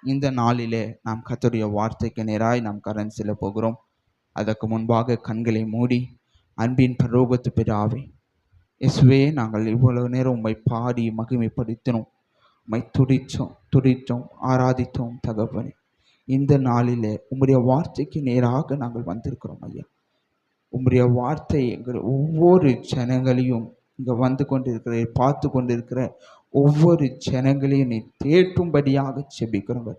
இந்த நாளிலே நாம் கர்த்தருடைய வார்த்தைக்கு நேராய் நாம் கரம் செல்ல போகிறோம். அதற்கு முன்பாக கண்களை மூடி, அன்பின் பரலோகத்து பிதாவே, இயேசுவே, நாங்கள் இவ்வளவு நேரம் உம்மை பாடி மகிமைப்படுத்தினோம், உம்மை துதித்தோம், ஆராதித்தோம் தகப்பனே. இந்த நாளிலே உம்முடைய வார்த்தைக்கு நேராக நாங்கள் வந்திருக்கிறோம் ஐயா. உம்முடைய வார்த்தை எங்கள் ஒவ்வொரு ஜனங்களையும், இங்கே வந்து கொண்டிருக்கிற பார்த்து கொண்டிருக்கிற ஒவ்வொரு ஜனங்களையும் நீ தேற்றும்படியாக செபிக்கிறோம்.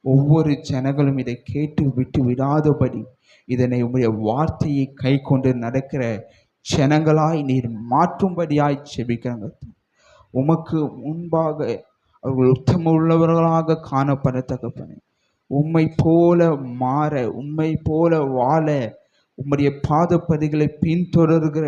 ஒவ்வொரு ஜனங்களும் இதை கேட்டு விட்டு விடாதபடி இதனை உம்முடைய வார்த்தையை கை கொண்டு நடக்கிற ஜனங்களாய் நீர் மாற்றும்படியாய் செபிக்கிறாங்க. உமக்கு முன்பாக அவர்கள் உத்தம உள்ளவர்களாக காணப்பட தகப்பனே, உம்மை போல மாற, உம்மை போல வாழ, உம்முடைய பாதப்பதிகளை பின்தொடர்கிற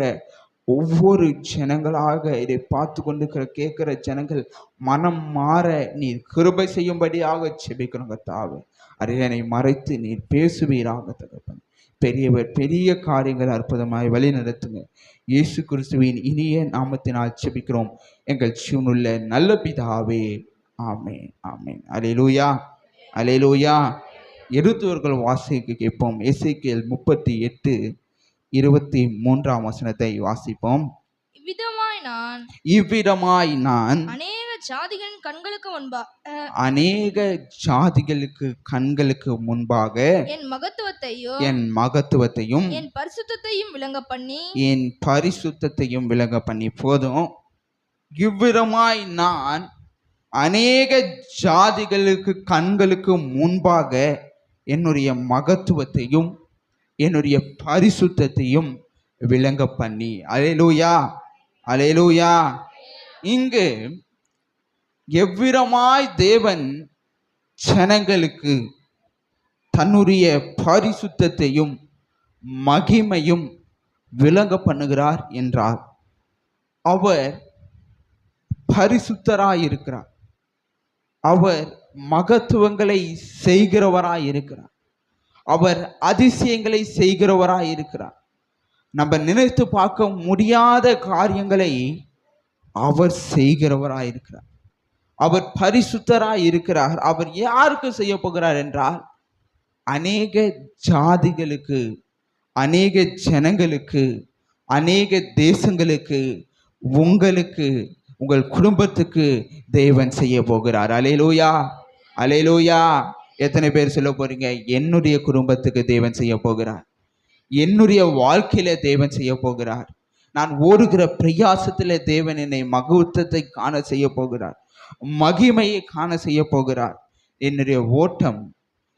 ஒவ்வொரு ஜனங்களாக இதை பார்த்து கொண்டு கேட்கிற ஜனங்கள் மனம் மாற நீர் கிருபை செய்யும்படியாக செபிக்கிறோம் கர்த்தாவே. அரியணை மறைத்து நீர் பேசுவீராக தகப்பன். பெரியவர் பெரிய காரியங்கள் அற்புதமாய் வழி நடத்துங்க. இயேசு கிறிஸ்துவின் இனிய நாமத்தினால் செபிக்கிறோம் எங்கள் ஜீவனுள்ள நல்ல பிதாவே, ஆமென், ஆமென். அல்லேலூயா, அல்லேலூயா. எடுத்தவர்கள் வாசிக்க கேட்போம். எசேக்கியேல் 38:23 வசனத்தை வாசிப்போம். இவ்விதமாய் நான் அநேக ஜாதிகளின் கண்களுக்கு முன்பாக என் மகத்துவத்தையும் என் பரிசுத்தத்தையும் விளங்க பண்ணி. போதும். இவ்விதமாய் நான் அநேக ஜாதிகளுக்கு கண்களுக்கு முன்பாக என்னுடைய மகத்துவத்தையும் என்னுடைய பரிசுத்தத்தையும் விளங்க பண்ணி. அல்லேலூயா, அல்லேலூயா. இங்கு எவ்விதமாய் தேவன் ஜனங்களுக்கு தன்னுடைய பரிசுத்தத்தையும் மகிமையும் விளங்க பண்ணுகிறார் என்றார். அவர் பரிசுத்தராயிருக்கிறார், அவர் மகத்துவங்களை செய்கிறவராய் இருக்கிறார், அவர் அதிசயங்களை செய்கிறவராய் இருக்கிறார். நம்ம நினைத்து பார்க்க முடியாத காரியங்களை அவர் செய்கிறவராய் இருக்கிறார். அவர் பரிசுத்தராய் இருக்கிறார். அவர் யாருக்கு செய்ய போகிறார் என்றால், அநேக ஜாதிகளுக்கு, அநேக ஜனங்களுக்கு, அநேக தேசங்களுக்கு, உங்களுக்கு, உங்கள் குடும்பத்துக்கு தேவன் செய்ய போகிறார். அல்லேலூயா, அல்லேலூயா. எத்தனை பேர் சொல்ல போறீங்க, என்னுடைய குடும்பத்துக்கு தேவன் செய்ய போகிறார், என்னுடைய வாழ்க்கையில தேவன் செய்ய போகிறார், நான் ஓடுகிற பிரயாசத்துல தேவன் என்னை மகத்துவத்தை காண செய்ய போகிறார், மகிமையை காண செய்ய போகிறார். என்னுடைய ஓட்டம்,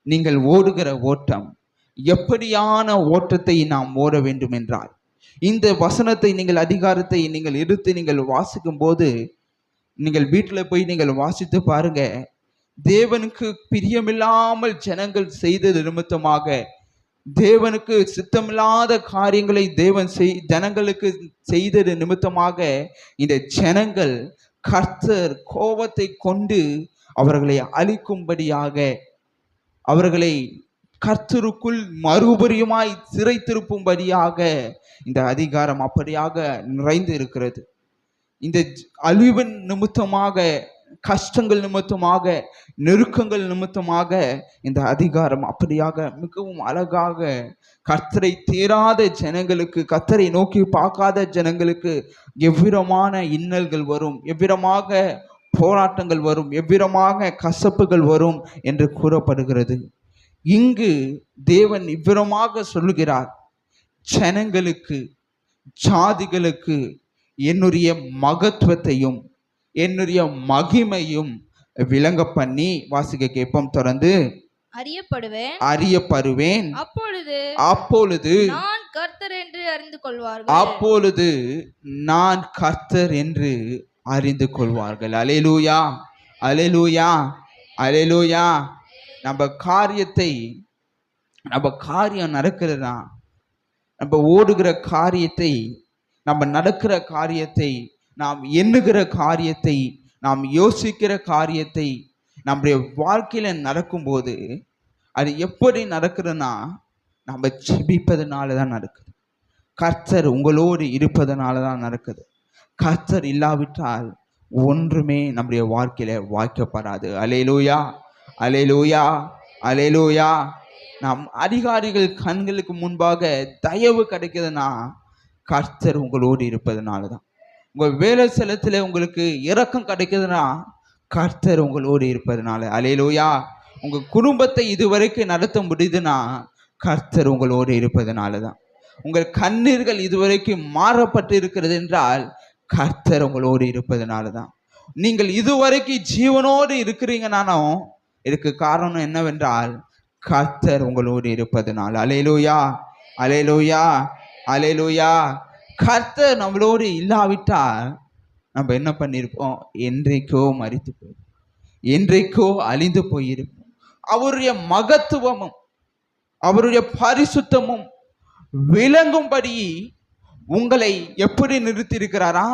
நீங்கள் ஓடுகிற ஓட்டம் எப்படியான ஓட்டத்தை நாம் ஓட வேண்டும் என்றால், இந்த வசனத்தை நீங்கள் அதிகாரத்தை நீங்கள் எடுத்து நீங்கள் வாசிக்கும் போது, நீங்கள் வீட்டில் போய் நீங்கள் வாசித்து பாருங்க. தேவனுக்கு பிரியமில்லாமல் ஜனங்கள் செய்தது நிமித்தமாக, தேவனுக்கு சித்தமில்லாத காரியங்களை தேவன் ஜனங்களுக்கு செய்தது நிமித்தமாக, இந்த ஜனங்கள் கர்த்தர் கோபத்தை கொண்டு அவர்களை அழிக்கும்படியாக, அவர்களை கர்த்தருக்குள் மறுபடியுமாய் சிறை திருப்பும்படியாக இந்த அதிகாரம் அப்படியாக நிறைந்து இருக்கிறது. இந்த அழிவின் நிமித்தமாக, கஷ்டங்கள் நிமித்தமாக, நெருக்கங்கள் நிமித்தமாக இந்த அதிகாரம் அப்படியாக மிகவும் அழகாக கர்த்தரை தேராத ஜனங்களுக்கு, கர்த்தரை நோக்கி பார்க்காத ஜனங்களுக்கு எவ்விதமான இன்னல்கள் வரும், எவ்விதமாக போராட்டங்கள் வரும், எவ்விதமாக கசப்புகள் வரும் என்று கூறப்படுகிறது. இங்கு தேவன் இவ்விதமாக சொல்லுகிறார், ஜனங்களுக்கு, ஜாதிகளுக்கு என்னுடைய மகத்துவத்தையும் என்னுடைய மகிமையும் விளங்க பண்ணி. வாசிக்க கேட்போம் தொடர்ந்து. அறியப்படுவேன், அப்பொழுது நான் கர்த்தர் என்று அறிந்து கொள்வார்கள். அப்பொழுது நான் கர்த்தர் என்று அறிந்து கொள்வார்கள். அல்லேலூயா, அல்லேலூயா, அல்லேலூயா. நம்ம காரியம் நடக்கிறதா, நம்ம ஓடுகிற காரியத்தை, நம்ம நடக்கிற காரியத்தை, நாம் எண்ணுகிற காரியத்தை, நாம் யோசிக்கிற காரியத்தை நம்முடைய வாழ்க்கையில நடக்கும்போது அது எப்படி நடக்குதுன்னா, நம்ம ஜெபிப்பதனால தான் நடக்குது. கர்த்தர் உங்களோடு இருப்பதனால தான் நடக்குது. கர்த்தர் இல்லாவிட்டால் ஒன்றுமே நம்முடைய வாழ்க்கையில வாய்க்கப்படாது. அல்லேலூயா, அல்லேலூயா, அல்லேலூயா. நம் அதிகாரிகள் கண்களுக்கு முன்பாக தயவு கிடைக்குதுன்னா கர்த்தர் உங்களோடு இருப்பதனால தான். உங்கள் வேலை ஸ்தலத்தில் உங்களுக்கு இரக்கம் கிடைக்குதுன்னா கர்த்தர் உங்களோடு இருப்பதனால. அல்லேலூயா. உங்கள் குடும்பத்தை இதுவரைக்கும் நடத்த முடியுதுன்னா கர்த்தர் உங்களோடு இருப்பதனால தான். உங்கள் கண்ணீர்கள் இதுவரைக்கும் மாறப்பட்டு இருக்கிறது என்றால் கர்த்தர் உங்களோடு இருப்பதனால தான். நீங்கள் இதுவரைக்கும் ஜீவனோடு இருக்கிறீங்கனாலும் இதுக்கு காரணம் என்னவென்றால் கர்த்தர் உங்களோடு இருப்பதனால. அல்லேலூயா, அல்லேலூயா, அல்லேலூயா. கர்த்தர் நம்மளோடு இல்லாவிட்டால் நம்ம என்ன பண்ணியிருப்போம்? என்றைக்கோ மரித்து போய், என்றைக்கோ அழிந்து போயிருப்போம். அவருடைய மகத்துவமும் அவருடைய பரிசுத்தமும் விளங்கும்படி உங்களை எப்படி நிறுத்தியிருக்கிறாரா?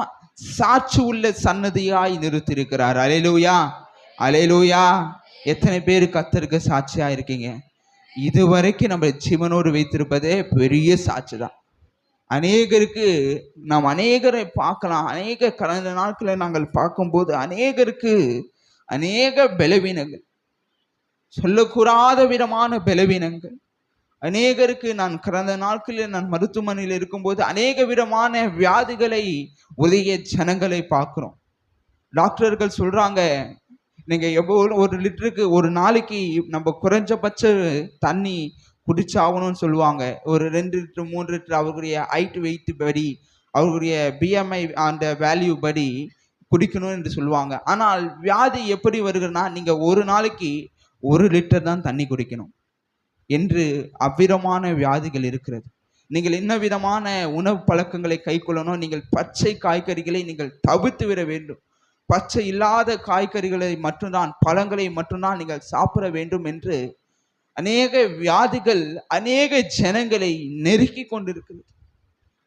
சாட்சி உள்ள சன்னதியாய் நிறுத்தியிருக்கிறார். அல்லேலூயா, அல்லேலூயா. எத்தனை பேர் கர்த்தருக்கு சாட்சியா இருக்கீங்க? இதுவரைக்கும் நம்ம ஜீவனோடு வைத்திருப்பதே பெரிய சாட்சி தான். அநேகருக்கு நாம் அநேகரை பார்க்கலாம். அநேக கடந்த நாட்களை நாங்கள் பார்க்கும்போது அநேகருக்கு அநேக பலவீனங்கள், சொல்லக்கூடாத விதமான பலவீனங்கள். அநேகருக்கு நான் கடந்த நாட்களில் நான் மருத்துவமனையில் இருக்கும்போது அநேக விதமான வியாதிகளை உடைய ஜனங்களை பார்க்குறோம். டாக்டர்கள் சொல்றாங்க, நீங்க எவ்வளோ ஒரு லிட்டருக்கு ஒரு நாளைக்கு நம்ம குறைஞ்சபட்ச தண்ணி குடிச்சாகணும்னு சொல்லுவாங்க. ஒரு 2 லிட்டர் 3 லிட்டர் அவர்களுடைய ஹைட் வெயிட் படி, அவர்களுடைய பிஎம்ஐ அந்த வேல்யூ படி குடிக்கணும் என்று சொல்லுவாங்க. ஆனால் வியாதி எப்படி வருகிறதுனா, நீங்க ஒரு நாளைக்கு 1 லிட்டர் தான் தண்ணி குடிக்கணும் என்று அவ்விதமான வியாதிகள் இருக்கிறது. நீங்கள் என்ன விதமான உணவு பழக்கங்களை கை கொள்ளணும்? நீங்கள் பச்சை காய்கறிகளை நீங்கள் தவிர்த்து விட வேண்டும். பச்சை இல்லாத காய்கறிகளை மட்டும்தான், பழங்களை மட்டும்தான் நீங்கள் சாப்பிட வேண்டும் என்று அநேக வியாதிகள் அநேக ஜனங்களை நெருக்கி கொண்டிருக்கிறது.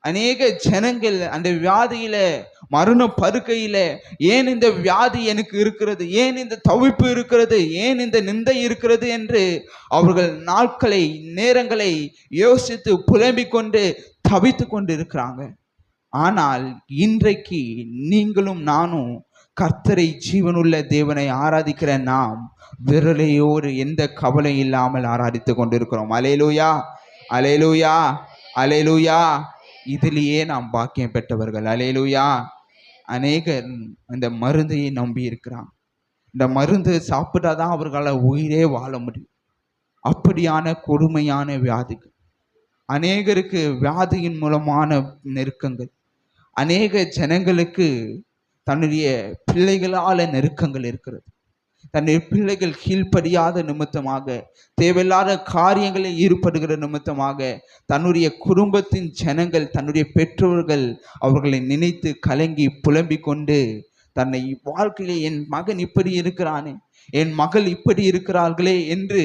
அநேக ஜனங்கள் அந்த வியாதியில மரண படுக்கையில, ஏன் இந்த வியாதி எனக்கு இருக்கிறது, ஏன் இந்த தவிப்பு இருக்கிறது, ஏன் இந்த நிந்தை இருக்கிறது என்று அவர்கள் நாட்களை நேரங்களை யோசித்து புலம்பிக் கொண்டு தவித்து கொண்டு இருக்கிறாங்க. ஆனால் இன்றைக்கு நீங்களும் நானும் கர்த்தரை ஜீவனுள்ள தேவனை ஆராதிக்கிற நாம் விரலையோடு எந்த கவலை இல்லாமல் ஆராதித்து கொண்டிருக்கிறோம். அல்லேலூயா, அல்லேலூயா, அல்லேலூயா. இதிலேயே நாம் பாக்கியம் பெற்றவர்கள். அல்லேலூயா. அநேகர் இந்த மருந்தையை நம்பி இருக்கிறான். இந்த மருந்து சாப்பிட்டாதான் அவர்களால் உயிரே வாழ முடியும். அப்படியான கொடுமையான வியாதிகள், அநேகருக்கு வியாதியின் மூலமான நெருக்கங்கள், அநேக ஜனங்களுக்கு தன்னுடைய பிள்ளைகளால நெருக்கங்கள் இருக்கிறது. தன்னுடைய பிள்ளைகள் கீழ்ப்படியாத நிமித்தமாக, தேவையில்லாத காரியங்களில் ஈடுபடுகிற நிமித்தமாக, தன்னுடைய குடும்பத்தின் ஜனங்கள், தன்னுடைய பெற்றோர்கள் அவர்களை நினைத்து கலங்கி புலம்பிக் கொண்டு தன்னை வாழ்க்கையிலே என் மகன் இப்படி இருக்கிறானே, என் மகள் இப்படி இருக்கிறார்களே என்று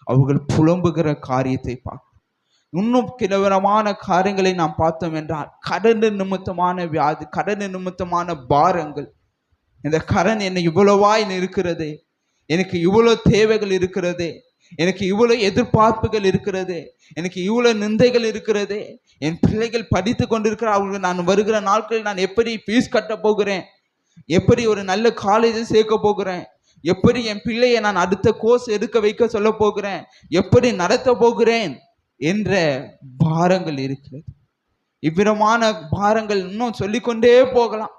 அவர்கள் புலம்புகிற காரியத்தை பார்க்க. இன்னும் கிழவரமான காரியங்களை நாம் பார்த்தோம் என்றால், கடன் நிமித்தமான வியாதி, கடன் நிமித்தமான பாரங்கள். இந்த கடன் என்னை இவ்வளவாய் இருக்கிறது, எனக்கு இவ்வளோ தேவைகள் இருக்கிறது, எனக்கு இவ்வளோ எதிர்பார்ப்புகள் இருக்கிறது, எனக்கு இவ்வளோ நிந்தைகள் இருக்கிறது, என் பிள்ளைகள் படித்து கொண்டிருக்கிற அவங்களுக்கு நான் வருகிற நாட்களில் நான் எப்படி ஃபீஸ் கட்ட போகிறேன், எப்படி ஒரு நல்ல காலேஜை சேர்க்க போகிறேன், எப்படி என் பிள்ளையை நான் அடுத்த கோர்ஸ் எடுக்க வைக்க சொல்ல போகிறேன், எப்படி நடத்த போகிறேன் என்ற பாரங்கள் இருக்கிறது. இவ்விதமான பாரங்கள் இன்னும் சொல்லிக்கொண்டே போகலாம்,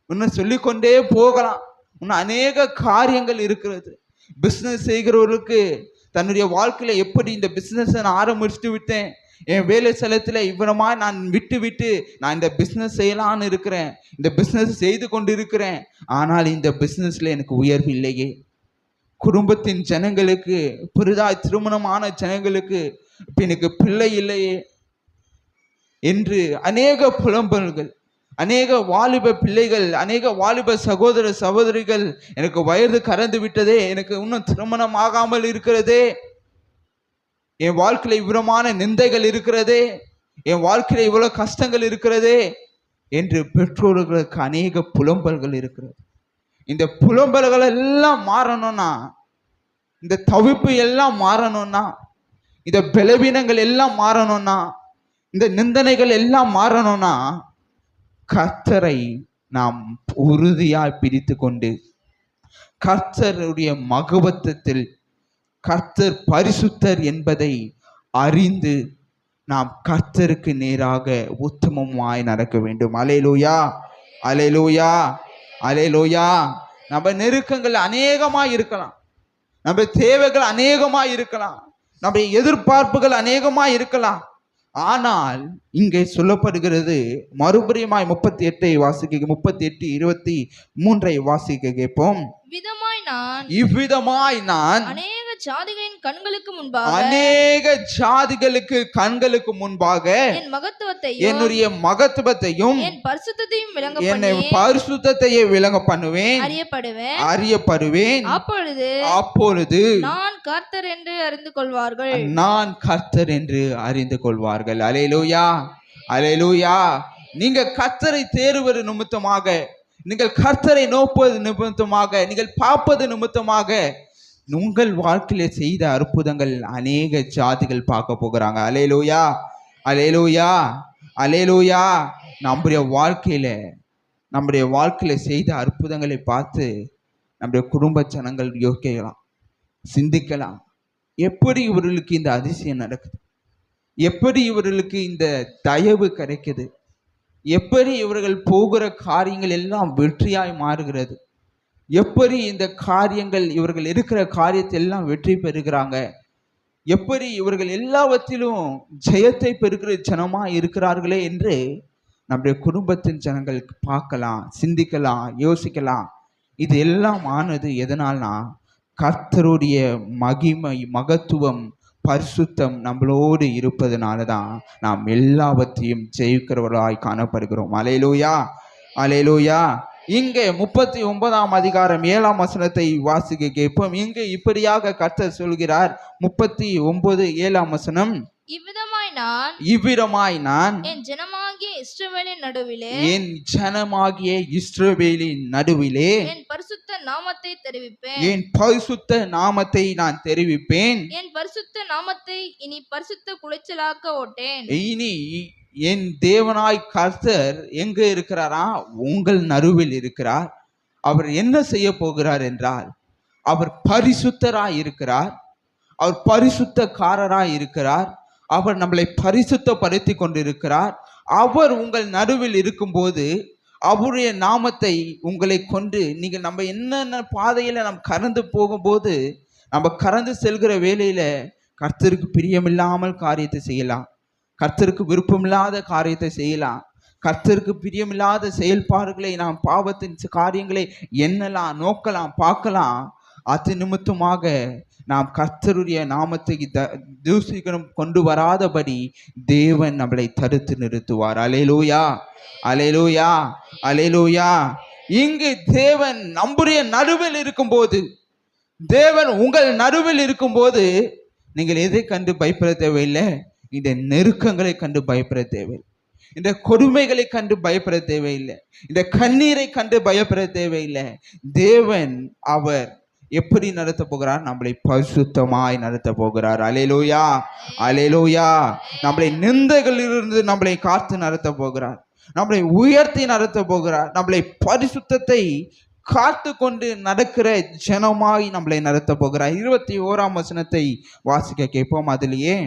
இன்னும் சொல்லிக்கொண்டே போகலாம். இன்னும் அநேக காரியங்கள் இருக்கிறது. பிஸ்னஸ் செய்கிறவர்களுக்கு தன்னுடைய வாழ்க்கையில எப்படி இந்த பிஸ்னஸை நான் ஆரம்பிச்சுட்டு விட்டேன், என் வேலை ஸ்தலத்தில் இவ்விதமா நான் விட்டு நான் இந்த பிஸ்னஸ் செய்யலான்னு இருக்கிறேன், இந்த பிஸ்னஸ் செய்து கொண்டு இருக்கிறேன், ஆனால் இந்த பிஸ்னஸ்ல எனக்கு உயர்வு இல்லையே. குடும்பத்தின் ஜனங்களுக்கு, புதிதாய் திருமணமான ஜனங்களுக்கு இப்ப எனக்கு பிள்ளை இல்லையே என்று அநேக புலம்பல்கள், அநேக வாலிப பிள்ளைகள், அநேக வாலிப சகோதர சகோதரிகள், எனக்கு வயது கடந்து விட்டதே, எனக்கு இன்னும் திருமணம் ஆகாமல் இருக்கிறதே, என் வாழ்க்கையில இவ்வளமான நிந்தைகள் இருக்கிறதே, என் வாழ்க்கையில இவ்வளவு கஷ்டங்கள் இருக்கிறதே என்று பெற்றோர்களுக்கு அநேக புலம்பல்கள் இருக்கிறது. இந்த புலம்பல்கள் எல்லாம் மாறணும்னா, இந்த தவிப்பு எல்லாம் மாறணும்னா, இந்த பலவீனங்கள் எல்லாம் மாறணும்னா, இந்த நிந்தனைகள் எல்லாம் மாறணும்னா, கர்த்தரை நாம் உறுதியாய் பிடித்து கொண்டு கர்த்தருடைய மகத்துவத்தில் கர்த்தர் பரிசுத்தர் என்பதை அறிந்து நாம் கர்த்தருக்கு நேராக உத்தமமாய் நடக்க வேண்டும். அல்லேலூயா, அல்லேலூயா, அல்லேலூயா. நம்ம நெருக்கங்கள் அநேகமாய் இருக்கலாம், நம்ம தேவைகள் அநேகமாய் இருக்கலாம், நம்ம எதிர்பார்ப்புகள் அநேகமாய் இருக்கலாம். ஆனால் இங்கே சொல்லப்படுகிறது, மறுபடியுமாய் 38 வாசிக்க, 38:23 வாசிக்க கேட்போம். இவ்விதமாய் நான் அநேக ஜாதிகளின் கண்களுக்கு முன்பாக, அநேக ஜாதிகளுக்கு கண்களுக்கு முன்பாக என் மகத்துவத்தையும் என்னுடைய மகத்துவத்தையும் என் பரிசுத்தத்தையும் விளங்க என்னை பரிசுத்தத்தையே விளங்க பண்ணுவேன், அறியப்படுவேன். அப்பொழுது நான் கர்த்தர் என்று அறிந்து கொள்வார்கள், நான் கர்த்தர் என்று அறிந்து கொள்வார்கள். அல்லேலூயா, அல்லேலூயா. நீங்க கர்த்தரை தேடுவது நிமித்தமாக, நீங்கள் கர்த்தரை நோக்குவது நிமித்தமாக, நீங்கள் பார்ப்பது நிமித்தமாக உங்கள் வாழ்க்கையில செய்த அற்புதங்கள் அநேக ஜாதிகள் பார்க்க போகிறாங்க. அல்லேலூயா, அல்லேலூயா, அல்லேலூயா. நம்முடைய வாழ்க்கையில செய்த அற்புதங்களை பார்த்து நம்முடைய குடும்ப ஜனங்கள் யோசிக்கலாம், சிந்திக்கலாம். எப்படி இவர்களுக்கு இந்த அதிசயம் நடக்குது, எப்படி இவர்களுக்கு இந்த தயவு கிடைக்குது, எப்படி இவர்கள் போகிற காரியங்கள் எல்லாம் வெற்றியாய் மாறுகிறது, எப்படி இந்த காரியங்கள் இவர்கள் இருக்கிற காரியத்தை எல்லாம் வெற்றி பெறுகிறாங்க, எப்படி இவர்கள் எல்லாவற்றிலும் ஜெயத்தை பெறுகிற ஜனமா இருக்கிறார்களே என்று நம்முடைய குடும்பத்தின் ஜனங்கள் பார்க்கலாம், சிந்திக்கலாம், யோசிக்கலாம். இது எல்லாம் ஆனது எதனால்னா கர்த்தருடைய மகிமை, மகத்துவம், பரிசுத்தம் நம்மளோடு இருப்பதனால தான் நாம் எல்லாவற்றையும் ஜெயிக்கிறவர்களாய் காணப்படுகிறோம். அல்லேலூயா, அல்லேலூயா. இங்கே 39ஆம் அதிகாரம் 7ஆம் வசனத்தை வாசிக்க கேட்போம். இங்கே இப்படியாக கர்த்தர் சொல்கிறார். 39:7ஆம் வசனம். இவ்விதமாய் நான் என் ஜனமாகிய இஸ்ரவேலின் நடுவிலே என் பரிசுத்த நாமத்தை நான் தெரிவிப்பேன். என் பரிசுத்த நாமத்தை இனி பரிசுத்த குலைச்சலாக்க ஓட்டேன். இனி என் தேவனாய் கர்த்தர் எங்க இருக்கிறாரா? உங்கள் நடுவில் இருக்கிறார். அவர் என்ன செய்ய போகிறார் என்றால், அவர் பரிசுத்தராய் இருக்கிறார், அவர் பரிசுத்தக்காரராய் இருக்கிறார், அவர் நம்மளை பரிசுத்தப்படுத்தி கொண்டிருக்கிறார். அவர் உங்கள் நடுவில் இருக்கும்போது அவருடைய நாமத்தை உங்களை கொண்டு நீங்கள் நம்ம என்னென்ன பாதையில நம்ம கடந்து போகும்போது, நம்ம கடந்து செல்கிற வேளையில கர்த்தருக்கு பிரியமில்லாமல் காரியத்தை செய்யலாம், கர்த்தருக்கு விருப்பமில்லாத காரியத்தை செய்யலாம், கர்த்தருக்கு பிரியமில்லாத செயல்பாடுகளை, நாம் பாவத்தின் காரியங்களை எண்ணலாம், நோக்கலாம், பார்க்கலாம். அது நிமித்தமாக நாம் கர்த்தருடைய நாமத்தை தூசிகரம் கொண்டு வராதபடி தேவன் நம்மளை தடுத்து நிறுத்துவார். அல்லேலூயா, அல்லேலூயா, அல்லேலூயா. இங்கு தேவன் நம்முடைய நடுவில் இருக்கும்போது, தேவன் உங்கள் நடுவில் இருக்கும்போது நீங்கள் எதை கண்டு பயப்பட தேவையில்லை. இந்த நெருக்கங்களை கண்டு பயப்பட தேவையில்லை, இந்த கொடுமைகளை கண்டு பயப்பட தேவையில்லை, இந்த கண்ணீரை கண்டு பயப்பட தேவையில்லை. தேவன் அவர் எப்படி நடத்த போகிறார்? நம்மளை பரிசுத்தமாய் நடத்த போகிறார். அல்லேலூயா, அல்லேலூயா. நம்மளை நிந்தைகளிலிருந்து நம்மளை காத்து நடத்த போகிறார், நம்மளை உயர்த்தி நடத்த போகிறார், நம்மளை பரிசுத்தத்தை காத்து கொண்டு நடக்கிற ஜனமாய் நம்மளை நடத்த போகிறார். 21ஆம் வசனத்தை வாசிக்க கேட்போம். அதிலேயே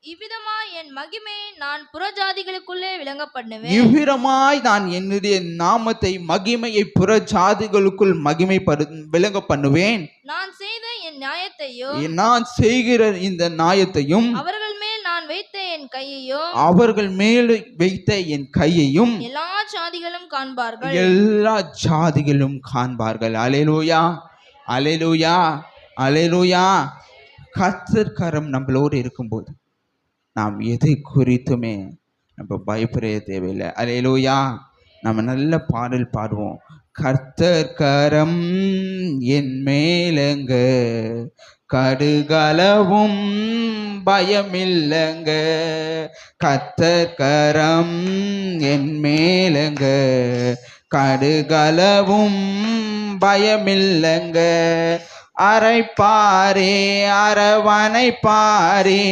இவ்விதமாய் என் மகிமையை நான் புறஜாதிகளுக்குள்ளே விளங்க பண்ணுவேன். இவ்விதமாய் நான் என்னுடைய நாமத்தை, மகிமையை புறஜாதிகளுக்குள் விளங்க பண்ணுவேன். நான் செய்த என் நியாயத்தையும், நான் செய்கிற இந்த நியாயத்தையும், அவர்கள் மேல் நான் வைத்த என் கையையும், அவர்கள் மேல் வைத்த என் கையையும் எல்லா ஜாதிகளும் காண்பார்கள், எல்லா ஜாதிகளும் காண்பார்கள். அல்லேலூயா, அல்லேலூயா, அல்லேலூயா. கர்த்தர் கரம் நம்மளோடு இருக்கும்போது நாம் எதை குறித்துமே நம்ம பயப்பட தேவையில்லை. அல்லேலூயா. நம்ம நல்ல பாடல் பாடுவோம். கர்த்தர் கரம் என் மேலங்க, கடுகளவும் பயமில்லைங்க. கர்த்தர் கரம் என் மேலங்க, கடுகளவும் பயமில்லைங்க. அரைப்பாரே அரவணைப்பாரே,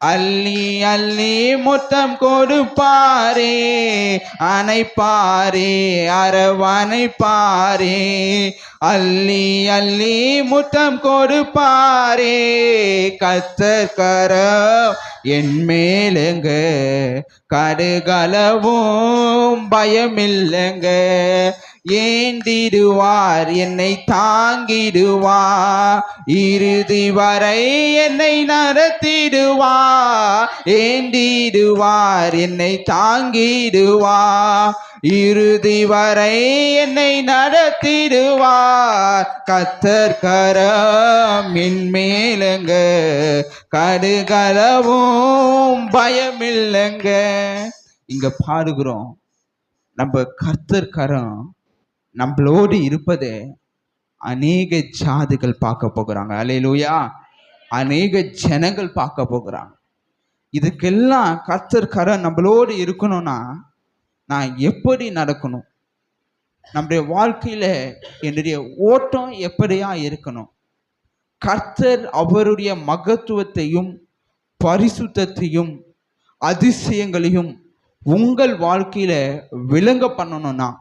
அள்ளி அள்ளி முத்தம் கொடுப்பாரே, அணைப்பாரே அரவணைப்பாரே, அள்ளி அள்ளி முத்தம் கொடுப்பாரே. கர்த்தர் கரம் என் மேலுங்க, கடுகளவும் பயமில்லைங்க. ஏந்திடுவார் என்னை தாங்கிடுவார், இறுதி வரை என்னை நடத்திடுவார். ஏந்திடுவார் என்னை தாங்கிடுவார், இறுதி வரை என்னை நடத்திடுவார். கர்த்தர் கரம் என் மேலுங்க, கடுகளவும் பயமில்லைங்க. இங்க பாடுகிறோம், நம்ம கர்த்தர் கரம் நம்மளோடு இருப்பதை அநேக ஜாதிகள் பார்க்க போகிறாங்க. அல்லேலூயா. அநேக ஜனங்கள் பார்க்க போகிறாங்க. இதுக்கெல்லாம் கர்த்தர் கரம் நம்மளோடு இருக்கணும்னா நான் எப்படி நடக்கணும், நம்முடைய வாழ்க்கையில என்னுடைய ஓட்டம் எப்படியா இருக்கணும், கர்த்தர் அவருடைய மகத்துவத்தையும் பரிசுத்தத்தையும் அதிசயங்களையும் உங்கள் வாழ்க்கையில விளங்க பண்ணணும்னா,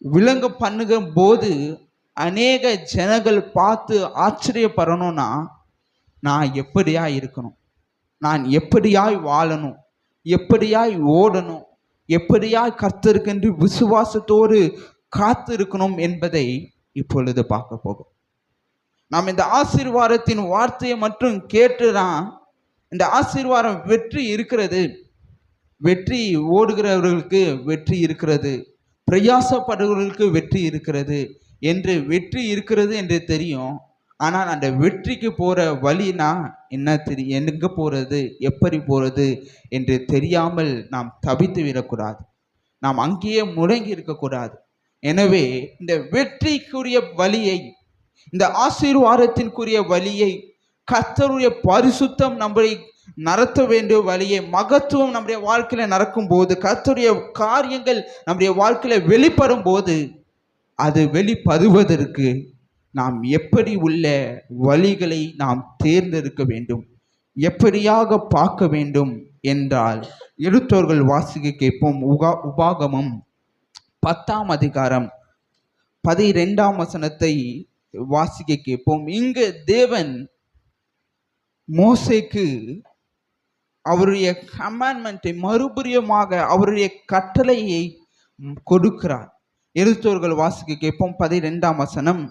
விளங்க பண்ணுகிற போது அநேக ஜனங்கள் பார்த்து ஆச்சரியப்படணும்னா நான் எப்படியா இருக்கணும், நான் எப்படியாய் வாழணும், எப்படியாய் ஓடணும், எப்படியாய் கர்த்தருக்கென்று விசுவாசத்தோடு காத்து இருக்கணும் என்பதை இப்பொழுது பார்க்க போகும். நாம் இந்த ஆசீர்வாதத்தின் வார்த்தையை மட்டும் கேட்டுதான் இந்த ஆசீர்வாதம் வெற்றி இருக்கிறது, வெற்றி ஓடுகிறவர்களுக்கு வெற்றி இருக்கிறது, பிரயாசப்படுகிறவர்களுக்கு வெற்றி இருக்கிறது என்று வெற்றி இருக்கிறது என்று தெரியும். ஆனால் அந்த வெற்றிக்கு போகிற வழினா என்ன தெரியும், எங்கே போகிறது, எப்படி போகிறது என்று தெரியாமல் நாம் தவித்து விடக்கூடாது, நாம் அங்கேயே முடங்கி இருக்கக்கூடாது. எனவே இந்த வெற்றிக்குரிய வழியை, இந்த ஆசீர்வாதத்திற்குரிய வழியை, கர்த்தருடைய பரிசுத்தம் நம்மை நடத்த வேண்டிய வழியை, மகத்துவம் நம்முடைய வாழ்க்கையில நடக்கும்போது, கர்த்தருடைய காரியங்கள் நம்முடைய வாழ்க்கையில வெளிப்படும் போது, அது வெளிப்படுவதற்கு நாம் எப்படி உள்ள வழிகளை நாம் தேர்ந்தெடுக்க வேண்டும், எப்படியாக பார்க்க வேண்டும் என்றால் எழுத்தோர்கள் வாசிக்க கேட்போம். உபாகமம் 10ஆம் அதிகாரம் 12ஆம் வசனத்தை வாசிக்க கேட்போம். இங்கு தேவன் மோசேக்கு அவருடைய கமாண்ட்மெண்ட்டை மறுபடியுமாக அவருடைய கட்டளையை கொடுக்கிறார். எழுத்தோர்கள் வாசிக்க கேட்போம் 12ஆம் வசனம்.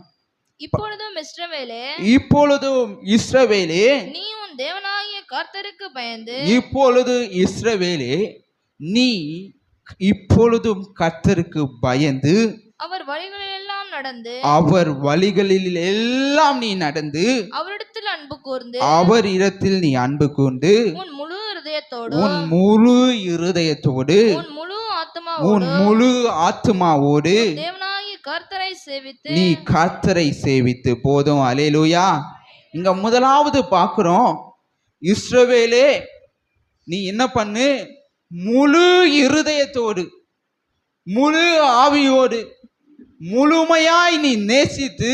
இப்பொழுதும் இஸ்ரவேலே, இப்பொழுதும் இஸ்ரவேலே, நீ உன் தேவனாகிய கர்த்தருக்கு பயந்து, இப்பொழுது இஸ்ரவேலே நீ இப்பொழுதும் கர்த்தருக்கு பயந்து, அவர் வழிகளிலெல்லாம் நடந்து, அவர் வழிகளில் எல்லாம் நீ நடந்து, அவரிடத்தில் அன்பு கூர்ந்து, அவர் இடத்தில் நீ அன்பு கூர்ந்து, உன் முழு இருதயத்தோடு, உன் முழு இருதயத்தோடு, உன் முழு உன் ஆத்துமாவோடு, முழு ஆத்துமாவோடு தேவனாகிய கர்த்தரை சேவித்து, நீ கர்த்தரை சேவித்து. போதும். அல்லேலூயா. இங்க முதலாவது பார்க்கிறோம், இஸ்ரவேலே நீ என்ன பண்ணு, முழு இருதயத்தோடு, முழு ஆவியோடு, முழுமையாய் நீ நேசித்து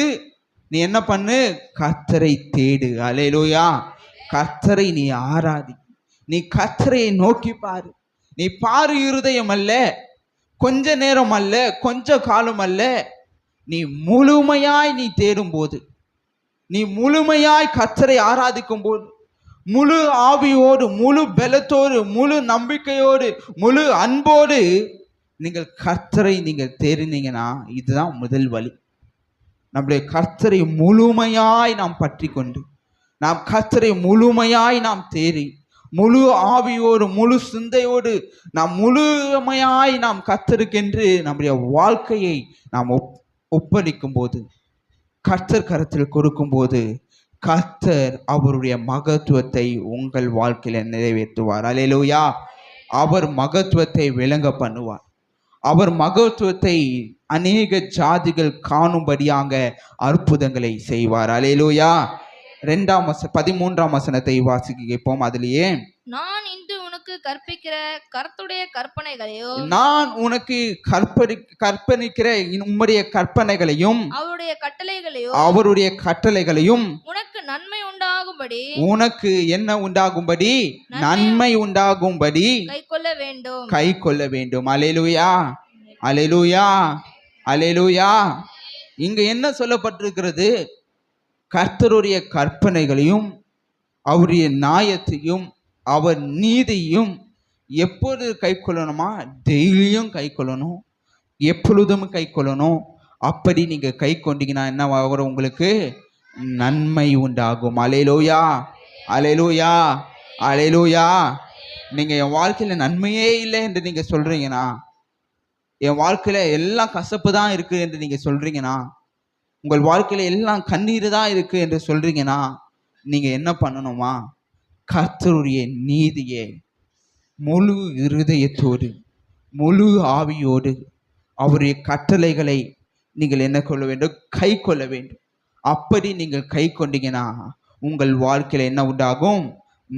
நீ என்ன பண்ணு, கர்த்தரை தேடு. அல்லேலூயா. கர்த்தரை நீ ஆராதி, நீ கர்த்தரை நோக்கி பாரு. நீ பாரு இருதயம் அல்ல, கொஞ்ச நேரம் அல்ல, கொஞ்ச காலம் அல்ல, நீ முழுமையாய் நீ தேடும் போது, நீ முழுமையாய் கர்த்தரை ஆராதிக்கும் போது, முழு ஆவியோடு, முழு பலத்தோடு, முழு நம்பிக்கையோடு, முழு அன்போடு நீங்கள் கர்த்தரை நீங்கள் தேடினீங்கன்னா இதுதான் முதல் வழி. நம்முடைய கர்த்தரை முழுமையாய் நாம் பற்றி கொண்டு, நாம் கர்த்தரை முழுமையாய் நாம் தேடி, முழு ஆவியோடு, முழு சிந்தையோடு நாம் முழுமையாய் நாம் கர்த்தருக்கென்று நம்முடைய வாழ்க்கையை நாம் ஒப்படைக்கும் போது, கர்த்தர் கரத்தில் கொடுக்கும்போது, கர்த்தர் அவருடைய மகத்துவத்தை உங்கள் வாழ்க்கையில நிறைவேற்றுவார். அல்லேலூயா. அவர் மகத்துவத்தை விளங்க பண்ணுவார். அவர் மகத்துவத்தை அநேக ஜாதிகள் காணும்படியாக அற்புதங்களை செய்வார். அல்லேலூயா. 13ஆம் வசனத்தை வாசிக்க கேட்போம். அதிலேயே, நான் இன்று உனக்கு உனக்கு கற்பிக்கிற கர்த்தருடைய கற்பனைகளையும் நான் உனக்கு கற்பனிக்கிற உம்முடைய கற்பனைகளையும் அவருடைய கட்டளைகளையும் உனக்கு நன்மை உண்டாகும்படி உனக்கு என்ன உண்டாகும்படி நன்மை உண்டாகும்படி கை கொள்ள வேண்டும். அல்லேலூயா, அல்லேலூயா, அல்லேலூயா. இங்க என்ன சொல்லப்பட்டிருக்கிறது? கர்த்தருடைய கற்பனைகளையும் அவருடைய நியாயத்தையும் அவர் நீதியும் எப்பொழுது கை கொள்ளணுமா? டெய்லியும் கை கொள்ளணும், எப்பொழுதும் கை கொள்ளணும். அப்படி நீங்க கை கொண்டீங்கன்னா என்ன ஆகும்? உங்களுக்கு நன்மை உண்டாகும். அல்லேலூயா, அல்லேலூயா, அல்லேலூயா. நீங்க என் வாழ்க்கையில நன்மையே இல்லை என்று நீங்க சொல்றீங்கன்னா, என் வாழ்க்கையில எல்லாம் கசப்பு தான் இருக்கு என்று நீங்க சொல்றீங்கன்னா, உங்கள் வாழ்க்கையில எல்லாம் கண்ணீர் தான் இருக்கு என்று சொல்றீங்கன்னா, நீங்க என்ன பண்ணணுமா? கர்த்தருடைய நீதியை முழு இருதயத்தோடு முழு ஆவியோடு அவருடைய கட்டளைகளை நீங்கள் என்ன கொள்ள வேண்டும்? கை கொள்ள வேண்டும். அப்படி நீங்கள் கை கொண்டீங்கன்னா உங்கள் வாழ்க்கையில என்ன உண்டாகும்?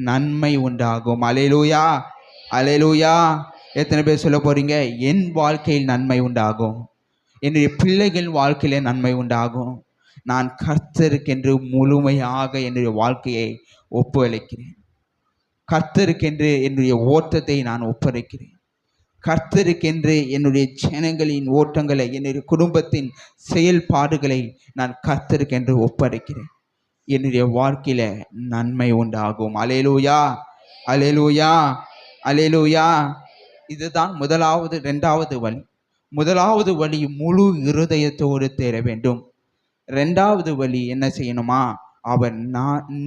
நன்மை உண்டாகும். அல்லேலூயா, அல்லேலூயா. எத்தனை பேர் சொல்ல போறீங்க? என் வாழ்க்கையில் நன்மை உண்டாகும், என்னுடைய பிள்ளைகள் வாழ்க்கையில நன்மை உண்டாகும். நான் கர்த்தருக்கென்று முழுமையாக என்னுடைய வாழ்க்கையை ஒப்புவிக்கிறேன். கர்த்தருக்கென்று என்னுடைய ஓட்டத்தை நான் ஒப்படைக்கிறேன். கர்த்தருக்கென்று என்னுடைய ஜனங்களின் ஓட்டங்களை, என்னுடைய குடும்பத்தின் செயல்பாடுகளை நான் கர்த்தருக்கென்று ஒப்படைக்கிறேன். என்னுடைய வாழ்க்கையில நன்மை உண்டாகும். அல்லேலூயா, அல்லேலூயா, அல்லேலூயா. இதுதான் முதலாவது. இரண்டாவது வழி. முதலாவது வழி முழு இருதயத்தோடு தேட வேண்டும். இரண்டாவது வழி என்ன செய்யணுமா? அவர்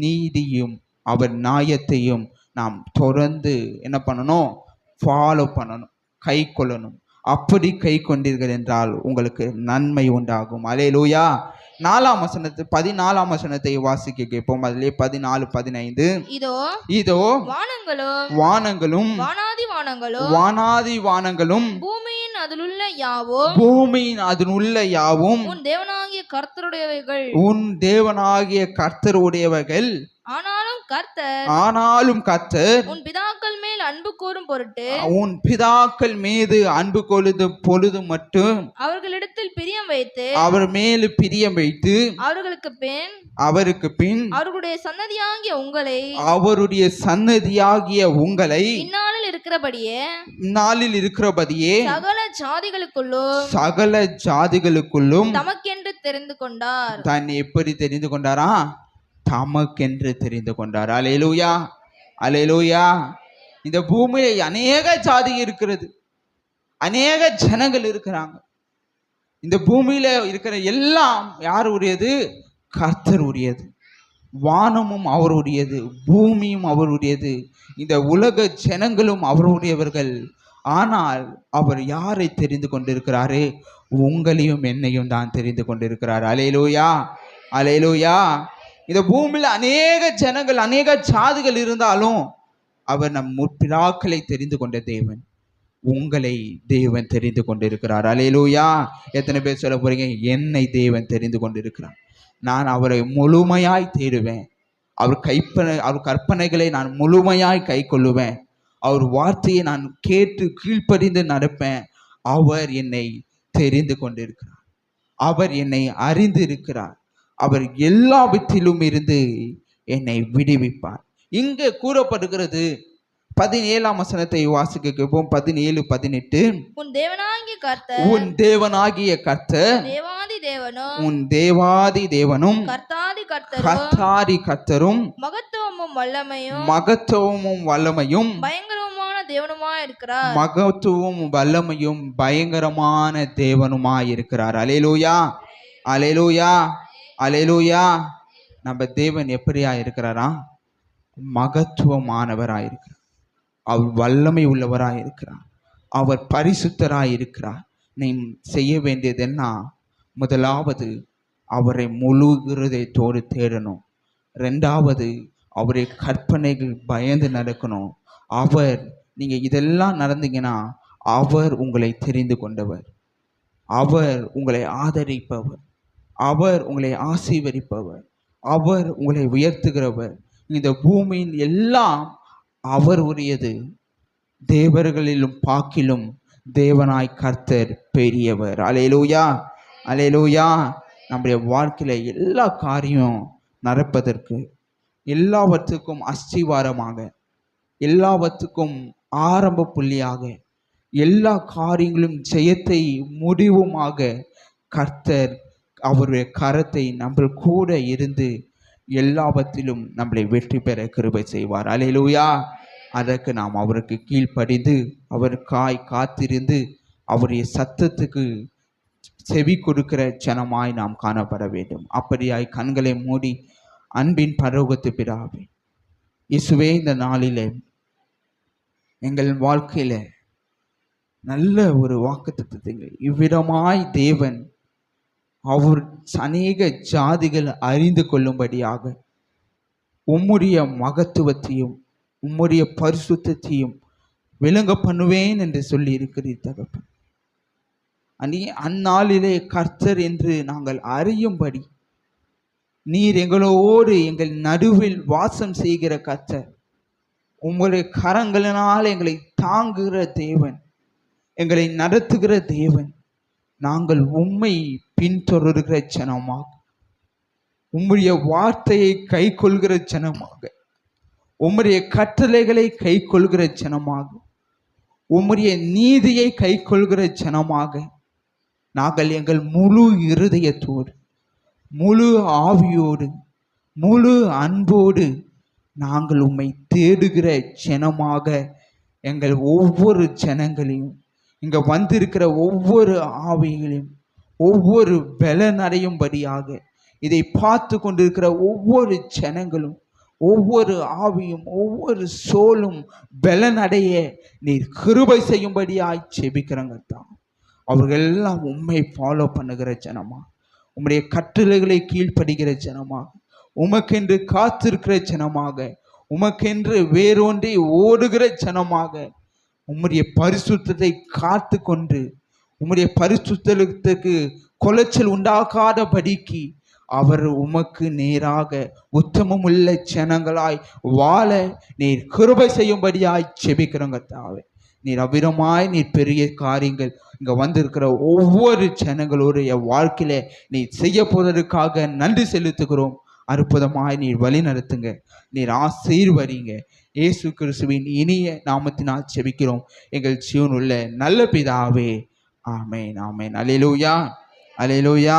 நீதியும் அவர் நியாயத்தையும் நாம் தொடர்ந்து என்ன பண்ணணும்? ஃபாலோ பண்ணணும், கை கொள்ளணும். அப்படி கை கொண்டீர்கள் என்றால் உங்களுக்கு நன்மை உண்டாகும். அல்லேலூயா. 14ஆம் வசனத்தை வாசிக்க கேட்போம். அதிலே 14, 15. இதோ வானங்களும் வானாதி வானங்களும் பூமியின் அதிலுள்ள யாவும் உன் தேவனாகிய கர்த்தருடையவைகள். ஆனாலும் கர்த்தர் உன் பிதாக்கள் மீது அன்பு கொள்ளும் பொழுது மட்டும் அவர்களிடத்தில் அவர் மேல் பிரியம் வைத்து அவருக்கு பின் அவருடைய சன்னதியாகிய உங்களை இந்நாளில் இருக்கிறபடியே சகல ஜாதிகளுக்குள்ளும் தமக்கென்று தெரிந்து கொண்டார். தான் எப்படி தெரிந்து கொண்டாரா? தமக்கென்று தெரிந்து கொண்டார். அல்லேலூயா, அல்லேலூயா. இந்த பூமியில அநேக ஜாதி இருக்கிறது, அநேக ஜனங்கள் இருக்கிறாங்க. இந்த பூமியில இருக்கிற எல்லாம் யார் உரியது? கர்த்தர் உரியது. வானமும் அவருடையது, பூமியும் அவருடையது, இந்த உலக ஜனங்களும் அவருடையவர்கள். ஆனால் அவர் யாரை தெரிந்து கொண்டிருக்கிறாரு? உங்களையும் என்னையும் தான் தெரிந்து கொண்டிருக்கிறார். அல்லேலூயா, அல்லேலூயா. இந்த பூமியில அநேக ஜனங்கள், அநேக ஜாதிகள் இருந்தாலும் அவர் நம் முற்பிதாக்களை தெரிந்து கொண்ட தேவன். உங்களை தேவன் தெரிந்து கொண்டிருக்கிறார். அல்லேலூயா. எத்தனை பேர் சொல்ல போறீங்க? என்னை தேவன் தெரிந்து கொண்டிருக்கிறார். நான் அவரை முழுமையாய் தேடுவேன். அவர் கற்பனைகளை நான் முழுமையாய் கை கொள்ளுவேன். அவர் வார்த்தையை நான் கேட்டு கீழ்ப்படிந்து நடப்பேன். அவர் என்னை தெரிந்து கொண்டிருக்கிறார். அவர் என்னை அறிந்து இருக்கிறார். அவர் எல்லாவற்றிலும் இருந்து என்னை விடுவிப்பார். இங்கே கூறப்படுகிறது 17ஆம் வசனத்தை வாசிக்க கேட்போம். 17, 18. உன் தேவனாகிய கர்த்தர் உன் தேவாதி தேவனும் கர்த்தாதி கர்த்தரும் மகத்துவமும் வல்லமையும் பயங்கரமான தேவனுமாய் இருக்கிறார். அல்லேலூயா, அல்லேலூயா, அல்லேலூயா. நம்ம தேவன் எப்படியா இருக்கிறாரா? மகத்துவமானவராயிருக்கிறார். அவர் வல்லமை உள்ளவராயிருக்கிறார். அவர் பரிசுத்தராயிருக்கிறார். நீ செய்ய வேண்டியது என்ன? முதலாவது அவரை முழு இருதயத்தோடு தேடணும். ரெண்டாவது அவருடைய கற்பனைகள் பயந்து நடக்கணும். நீங்க இதெல்லாம் நடந்தீங்கன்னா அவர் உங்களை தெரிந்து கொண்டவர், அவர் உங்களை ஆதரிப்பவர், அவர் உங்களை ஆசீர்வதிப்பவர், அவர் உங்களை உயர்த்துகிறவர். இந்த பூமியின் எல்லாம் அவர் உரியது. தேவர்களிலும் பாக்கிலும் தேவனாய் கர்த்தர் பெரியவர். அல்லேலூயா, அல்லேலூயா. நம்முடைய வாழ்க்கையில எல்லா காரியம் நடப்பதற்கு, எல்லாவற்றுக்கும் அஸ்திவாரமாக, எல்லாவற்றுக்கும் ஆரம்ப புள்ளியாக, எல்லா காரியங்களும் ஜெயத்தை முடிவுமாக கர்த்தர் அவருடைய கரத்தை நம்ம கூட இருந்து எல்லாவற்றிலும் நம்மளை வெற்றி பெற கிருபை செய்வார். அல்லேலூயா. அதற்கு நாம் அவருக்கு கீழ்ப்படிந்து அவருக்காய் காத்திருந்து அவருடைய சத்தத்துக்கு செவி கொடுக்கிற ஜனமாய் நாம் காணப்பட வேண்டும். அப்படியாய் கண்களை மூடி அன்பின் பரலோகத்து பிதாவே, இயேசுவே, இந்த நாளிலே எங்கள் வாழ்க்கையில நல்ல ஒரு வாக்குத்தத்தத்தை இவ்விதமாய் தேவன் அவர் அநேக ஜாதிகள் அறிந்து கொள்ளும்படியாக உம்முடைய மகத்துவத்தையும் உம்முடைய பரிசுத்தத்தையும் விளங்க பண்ணுவேன் என்று சொல்லி இருக்கிறீர் தகப்பன். அந்நாளிலே கர்த்தர் என்று நாங்கள் அறியும்படி நீர் எங்களோடு எங்கள் நடுவில் வாசம் செய்கிற கர்த்தர், உங்களுடைய கரங்களினால் எங்களை தாங்குகிற தேவன், எங்களை நடத்துகிற தேவன், நாங்கள் உம்மை பின்தொடர்கிற ஜனமாக, உம்முடைய வார்த்தையை கை கொள்கிற ஜனமாக, உம்முடைய கட்டளைகளை கை கொள்கிற ஜனமாக, உம்முடைய நீதியை கை கொள்கிற ஜனமாக நாங்கள் எங்கள் முழு இருதயத்தோடு, முழு ஆவியோடு, முழு அன்போடு நாங்கள் உம்மை தேடுகிற ஜனமாக எங்கள் ஒவ்வொரு ஜனங்களையும், இங்க வந்திருக்கிற ஒவ்வொரு ஆவிகளையும் ஒவ்வொரு பலனடையும்படியாக, இதை பார்த்து கொண்டிருக்கிற ஒவ்வொரு ஜனங்களும், ஒவ்வொரு ஆவியும், ஒவ்வொரு சோலும் பலனடைய நீர் கிருபை செய்யும்படியாய் செபிக்கிறங்க தான். அவர்கள் எல்லாம் உம்மை ஃபாலோ பண்ணுகிற ஜனமா, உம்முடைய கட்டளைகளை கீழ்ப்படுகிற ஜனமாக, உமக்கென்று காத்திருக்கிற ஜனமாக, உமக்கென்று வேறொன்றை ஓடுகிற ஜனமாக, உம்முடைய பரிசுத்தத்தை காத்து கொண்டு உம்முடைய பரிசுத்தத்துக்கு கொலைச்சல் உண்டாகாதபடிக்கு அவர் உமக்கு நேராக உத்தமமுள்ள ஜனங்களாய் வாழ நீர் கிருபை செய்யும்படியாய் செபிக்கிறோங்க தாவே. நீர் அவ்விதமாய் நீர் பெரிய காரியங்கள் இங்க வந்திருக்கிற ஒவ்வொரு ஜனங்களுடைய வாழ்க்கையில நீர் செய்ய போவதற்காக நன்றி செலுத்துகிறோம். அற்புதமாய் நீர் வழி நடத்துங்க, நீர் ஆசீர்வதிங்க. இயேசு கிறிஸ்துவின் இனிய நாமத்தினால் செபிக்கிறோம் எங்கள் ஜீவனுள்ள நல்ல பிதாவே. ஆமேன், ஆமேன். அல்லேலூயா, அல்லேலூயா.